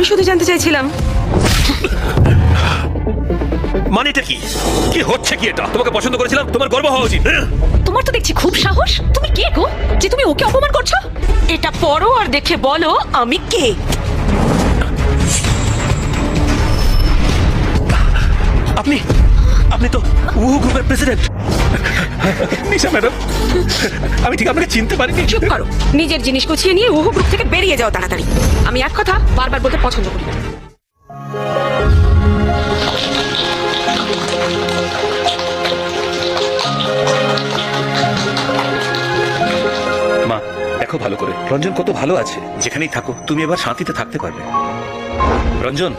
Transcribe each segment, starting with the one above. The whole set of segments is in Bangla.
শুধু জানতে চাইছিলাম। মানেটা কি? কি হচ্ছে কি এটা? তোমাকে পছন্দ করেছিলাম, তোমার গর্ব হওয়া উচিত। তোমার তো দেখছি খুব সাহস। তুমি কে গো যে তুমি ওকে অপমান করছো? এটা পড়ো আর দেখে বলো আমি কে। আপনি আপনি তো উহু গ্রুপের প্রেসিডেন্ট নিশা ম্যাডাম। আমি ঠিক আপনাকে চিনতে পারিনি। চুপ করো, নিজের জিনিস গুছিয়ে নিয়ে ওহো গ্রুপ থেকে বেরিয়ে যাও তাড়াতাড়ি। আমি এক কথা বারবার বলতে পছন্দ করি না। মা দেখো ভালো করে, রঞ্জন কত ভালো আছে। যেখানেই থাকো তুমি এবার শান্তিতে থাকতে পারবে। রঞ্জন,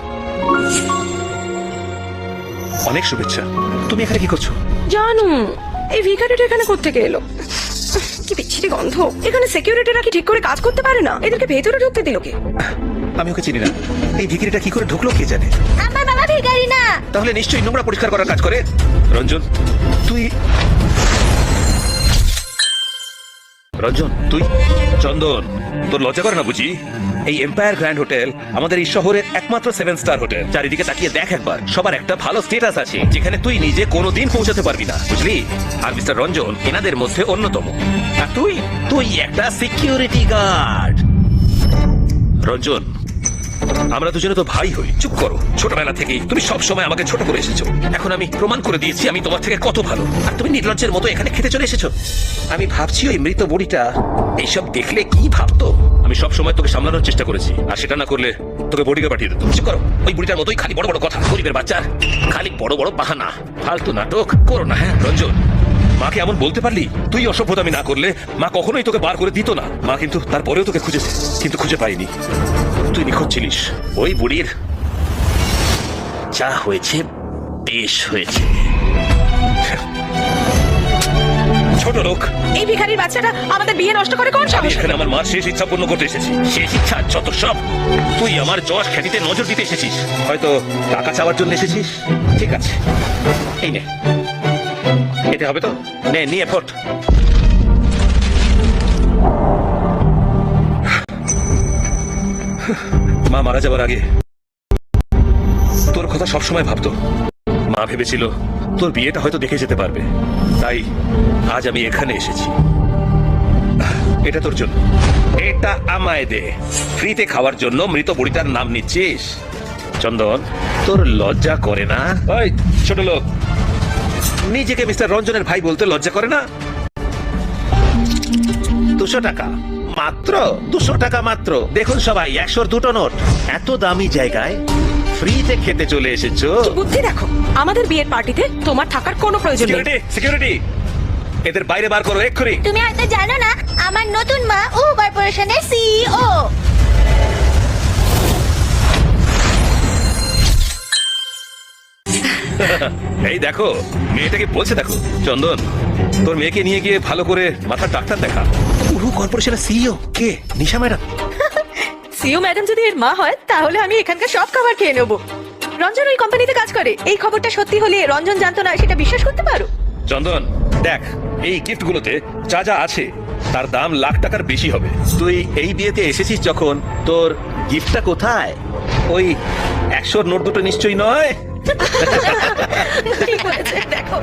অনেক শুভেচ্ছা। তুমি এখানে কি করছো? জানো এই ভিখারিটা এখানে কোত্থেকে এলো? কি বিচ্ছিরি গন্ধ। এখানে সিকিউরিটিরা কি ঠিক করে কাজ করতে পারে না? এদেরকে ভেতরে ঢুকতে দিল কে? আমি ওকে চিনি না। এই ভিখারিটা কি করে ঢুকলো কে জানে। আমার বাবা ভিখারি না। তাহলে নিশ্চয়ই নোংরা পরিষ্কার করার কাজ করে। রঞ্জন তুই রঞ্জন তুই চন্দন, তোর লজ্জা করে না বুঝি? এই এম্পায়ার গ্র্যান্ড হোটেল আমাদের এই শহরের একমাত্র 7 স্টার হোটেল। চারিদিকে তাকিয়ে দেখ একবার, সবার একটা ভালো স্ট্যাটাস আছে যেখানে তুই নিজে কোনোদিন পৌঁছাতে পারবি না, বুঝলি? আর মিস্টার রঞ্জন এনাদের মধ্যে অন্যতম। আর তুই তুই একটা সিকিউরিটি গার্ড। রঞ্জন, আমরা দুজনে তো ভাই হই। চুপ করো। ছোটবেলা থেকেই তুমি সব সময় আমাকে ছোট করে এসেছো। এখন আমি প্রমাণ করে দিয়েছি আমি তোমার থেকে কত ভালো। আর তুমি নির্লজ্জের মতো এখানে খেতে চলে এসেছো। আমি ভাবছি ওই মৃত বুড়িটা এইসব দেখলে কি ভাবতো। আমি সব সময় তোকে সামলানোর চেষ্টা করেছি, আর সেটা না করলে তোকে বডিকে পাঠিয়ে দিত। চুপ করো। ওই বুড়িটার মতোই খালি বড় বড় কথা, গরিবের বাচ্চার খালি বড় বড় বাহানা, ফালতু নাটক করো না। হ্যাঁ রঞ্জন, মাকে এমন বলতে পারলি? তুই অসভ্যতামি না করলে মা কখনোই তোকে বার করে দিত না। মা কিন্তু তারপরেও তোকে খুঁজেছে, কিন্তু খুঁজে পাইনি। তুই নিখোঁজ ছিলিস। ওই বুড়ির যা হয়েছে বেশ হয়েছে। ছোট লোক। এই ভিখারির বাচ্চাটা আমাদের বিয়ে নষ্ট করে কোন আমি সাহস? এখানে আমার মার শেষ ইচ্ছা পূর্ণ করতে এসেছি। শেষ ইচ্ছা যত সব। তুই আমার যশ খ্যাতিতে নজর দিতে এসেছিস, হয়তো টাকা চাওয়ার জন্য এসেছিস। ঠিক আছে, এই নে, এতে হবে তো? নে নিয়ে ফোট। মা মারা যাবার আগে তোর কথা সবসময় ভাবতো। মা ভেবেছিল তোর বিয়েটা হয়তো দেখে যেতে পারবে, তাই আজ আমি এখানে এসেছি। এটা তোর জন্য। এটা আমায় দে। ফ্রিতে খাওয়ার জন্য মৃত বুড়িটার নাম নিচ্ছিস? চন্দন, তোর লজ্জা করে না? ওই ছোট লোক, নিজেকে মিস্টার রঞ্জনের ভাই বলতে লজ্জা করে না? 200 টাকা মাত্র, 200 টাকা মাত্র। দেখুন সবাই, 100-র 2টো নোট। এত দামি জায়গায় ফ্রিতে খেতে চলে এসেছো। বুদ্ধি দেখো, আমাদের বিয়ের পার্টিতে তোমার থাকার কোনো প্রয়োজন নেই। সিকিউরিটি, সিকিউরিটি, এদের বাইরে বার করো এক্ষুনি। তুমি হয়তো জানো না, আমার নতুন মা ও কর্পোরেশনের সিইও। এই দেখো মেয়েটাকে বলছে, দেখো চন্দন, তোর মেয়েকে নিয়ে গিয়ে ভালো করে মাথার ডাক্তার দেখা। পুরো কর্পোরেশনের সিইও কে? নিশা ম্যাডাম। সিও ম্যাডাম যদি এর মা হয় তাহলে আমি এখানকার সব খাবার খেয়ে নেব। রঞ্জন ওই কোম্পানিতে কাজ করে। এই খবরটা সত্যি হলে রঞ্জন জানতো না, সেটা বিশ্বাস করতে পারো? চন্দন দেখ, এই গিফটগুলোতে যা যা আছে তার দাম লাখ টাকার বেশি হবে। তুই এই বিয়েতে এসেছিস যখন, তোর গিফটটা কোথায়? ওই 100-র নোট দুটো নিশ্চয়ই নয়। ঠিক বলেছে, দেখো।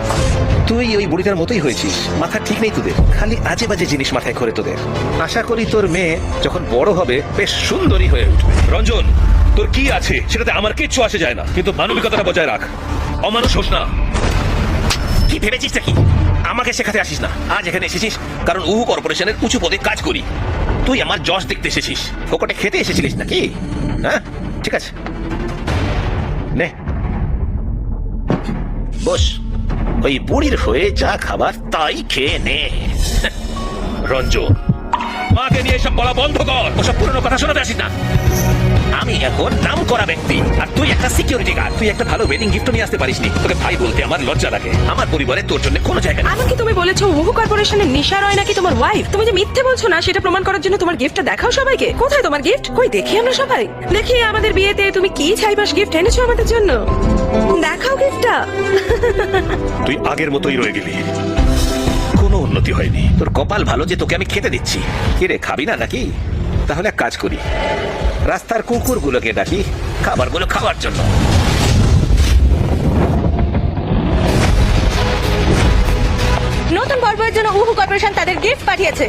তুই ওই বুড়িটার মতোই হয়েছিস। মাথা ঠিক নেই তোদের, খালি আজে বাজে জিনিস মাথায় করে তোদের। আশা করি তোর মেয়ে যখন বড় হবে বেশ সুন্দরী হয়ে উঠবে। রঞ্জন, তোর কি আছে সেটাতে আমার কিচ্ছু আসে যায় না, কিন্তু মানবিকতাটা বজায় রাখ। অমানুষ হোস না। কি ভেবেছিস কি আমাকে শেখাতে আসিস না? আজ এখানে এসেছিস কারণ উহু কর্পোরেশনের উঁচু পদে কাজ করি। তুই আমার যশ দেখতে এসেছিস, ফোকটে খেতে এসেছিলিস নাকি? হ্যাঁ ঠিক আছে, নে বস। ওই বুড়ির হয়ে যা খাবার তাই খেয়ে নে। রঞ্জন, মাকে নিয়ে সব বলা বন্ধ কর। ওসব পুরনো কথা শোনাতে আসিস না। আমি এখন নাম করা ব্যক্তি, আর তুই একটা সিকিউরিটি গার্ড। তুই একটা ভালো ওয়েডিং গিফট নিয়ে আসতে পারিসনি। তোকে ভাই বলতে আমার লজ্জা লাগে। আমার পরিবারে তোর জন্য কোনো জায়গা নেই। এমনকি তুমি বলেছো ওহো কর্পোরেশনের নিশা রয় নাকি তোমার ওয়াইফ। তুমি যে মিথ্যে বলছো না সেটা প্রমাণ করার জন্য তোমার গিফটটা দেখাও সবাইকে। কোথায় তোমার গিফট? কই দেখি আমরা সবাই। দেখি আমাদের বিয়েতে তুমি কি ছাইবাস গিফট এনেছো আমাদের জন্য। দেখাও গিফটটা। তুই আগের মতোই রয়ে গেলি, কোনো উন্নতি হয়নি। তোর কপাল ভালো যে তোকে আমি খেতে দিচ্ছি। কি রে, খাবি না নাকি? তাহলে এক কাজ করি, রাস্তার কুকুরগুলোকে ডাকি খাবারগুলো খাওয়ার জন্য। নতুন বর বউয়ের জন্য উহু কর্পোরেশন তাদের গিফট পাঠিয়েছে।